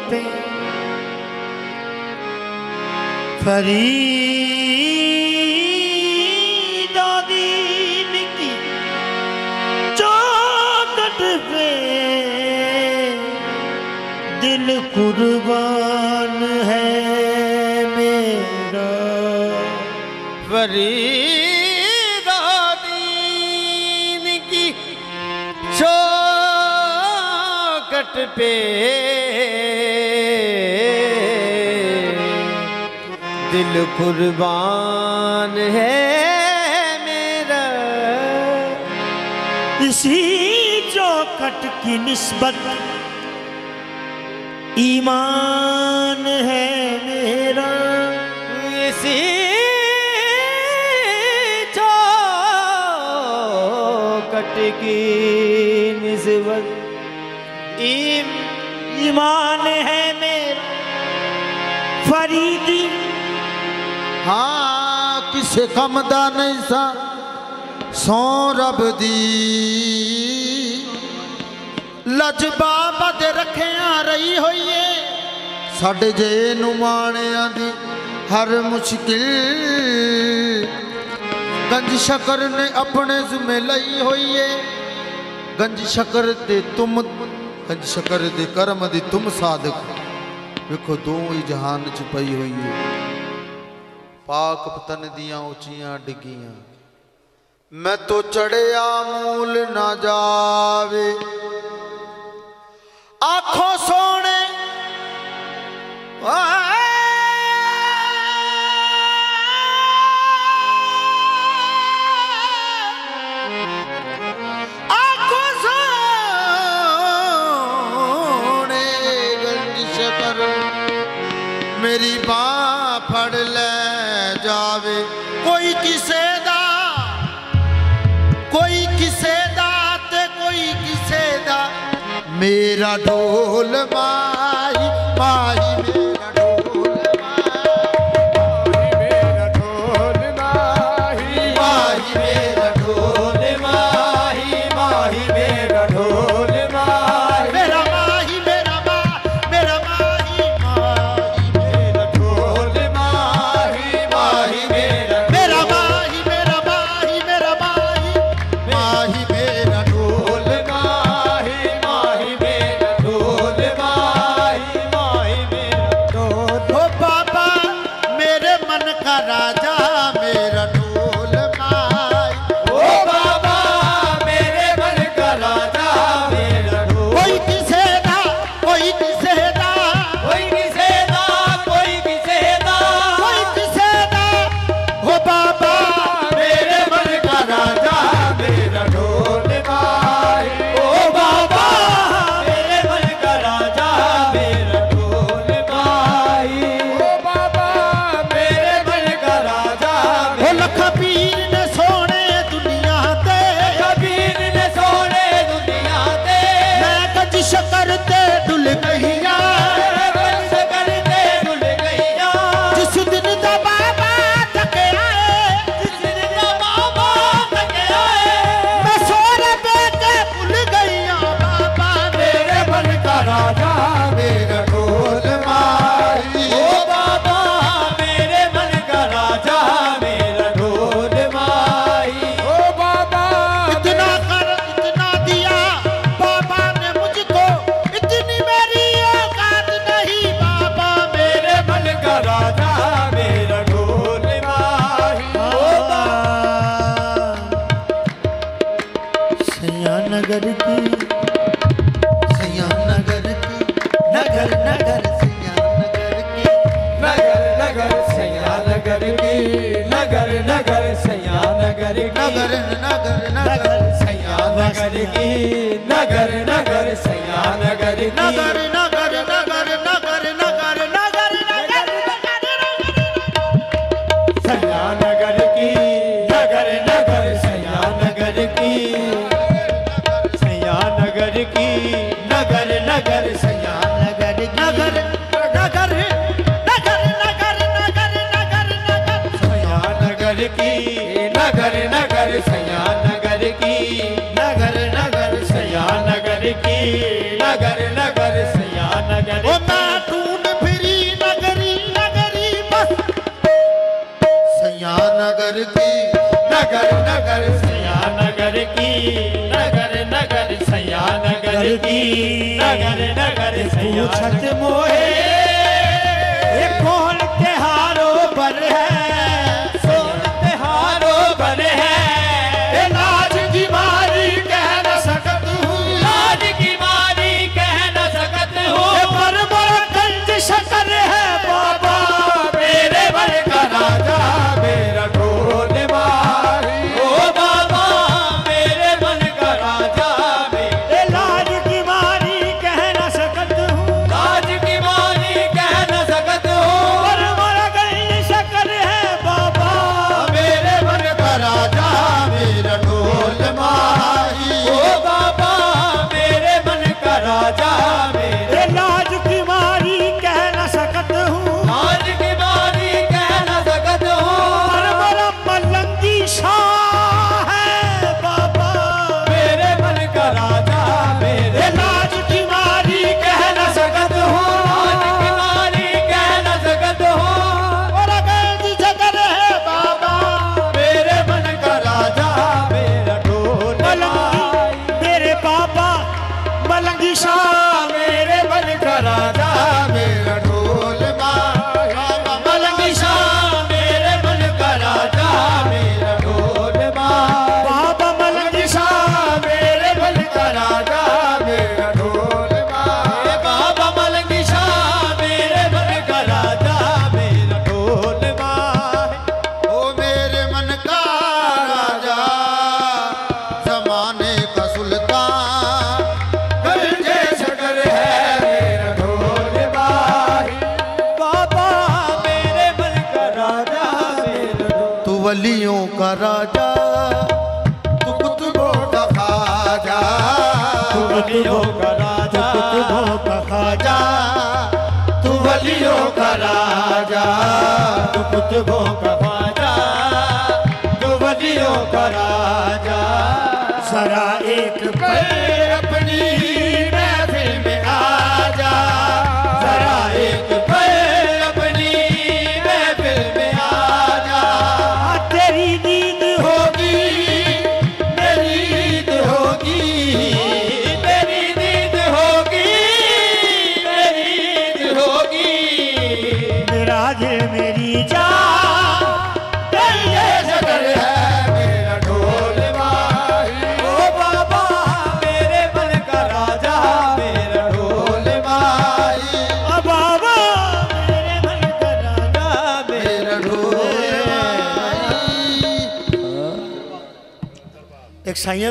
पे फरीदा दीन की चौखट पे दिल कुर्बान है मेरा। फरीदा दीन की चौखट पे दिल कुर्बान है मेरा। इसी चौखट की निस्बत ईमान है मेरा। इसी चौखट की निस्बत ईमान है मेरा। फरीदी हाँ किसे कम दा नहीं सा सौ रब दी लजबाबा दे रखिया रही हुई है साडे जे नुमाणिया दी हर मुश्किल गंज शकर ने अपने जुमे लई हुई है। गंज शकर दे तुम गंज शकर दे करम दी तुम साधक देखो दो ही जहान च पई हुई है। पाक पतन दियां ऊंचियां डिगियां मैं तो चढ़िया मूल ना जावे। आँखों सोने आँखों सोने गंज शकर मेरी बाँ फड़ ले जावे। कोई किसे दा कोई किसे दा ते कोई किसे दा मेरा ढोल माही माही मेरा ढोल माही माही मेरा ढोल माही माही मेरा ढोल माही मेरा माही मेरा मेरा माही माही मेरा ढोल माही माही मेरा मेरा माही मेरा माही मेरा माही माही मेरा ढोल माही माही मेरा ढोल माही माही मेरा ढोल। ओ बाबा मेरे मन का राजा मेरा ढोल माही। ओ बाबा मेरे मन का राजा मेरा ढोल। कोई किसे दा कोई किसे दा कोई किसे दा कोई किसे दा कोई किसे दा। ओ बाबा मेरे मन का राजा मेरा ढोल माही। ओ बाबा मेरे मन का राजा मेरा ढोल माही। ओ बाबा मेरे मन का राजा ओ लख पीर ने सोने दुनिया ते कबीर ने सोने दुनिया ते मैं गंज शकर ते डुल गईया। बंस करते डुल गईया। जिस दिन दा बाबा तक आए जिस दिन दा बाबा तक आए मैं सोरे बेटे भूल गईया। बाबा मेरे मन का राजा मेरा ढोल माही। ओ बाबा मेरे मन का राजा मेरा ढोल माही। ओ बाबा इतना कर इतना दिया बाबा ने मुझको इतनी मेरी औकात नहीं। बाबा मेरे मन का राजा मेरा ढोल माही। ओ बाबा सयानगर की सयानगर की नगर नगर सयानगर की नगर नगर सैया नगर की नगर नगर सैया नगर की नगर नगर नगर सैया नगर की नगर नगर सैया नगर की नगर नगर नगर नगर नगर नगर सैया नगर की नगर नगर सैया नगर की सैया नगर की नगर नगर सैया नगर की नगर नगर नगर नगर नगर नगर सैया नगर की नगर नगर सैया नगर की नगर नगर सैया नगर की नगर नगर सैया नगर ओ मैं वलियों का राजा, तू कुतुबों का खाजा, तू वलियों का राजा, कुतुबों का खाजा, तू वलियों का राजा, तू कुतुबों का ख्वाजा, तू वलियों का राजा। जरा एक पल अपनी महफिल में आजा, जरा एक पल अपनी महफिल में आजा। तेरी दीद होगी मेरी ईद होगी, मेरी नींद होगी, मेरी ईद होगी। मेरा दिल मेरी जान, ये जगर है मेरा ढोल माही, ओ बाबा मेरे मन का राजा, मेरा ढोल माही, ओ बाबा मेरे मन का राजा, मेरा ढोल माही। एक साइया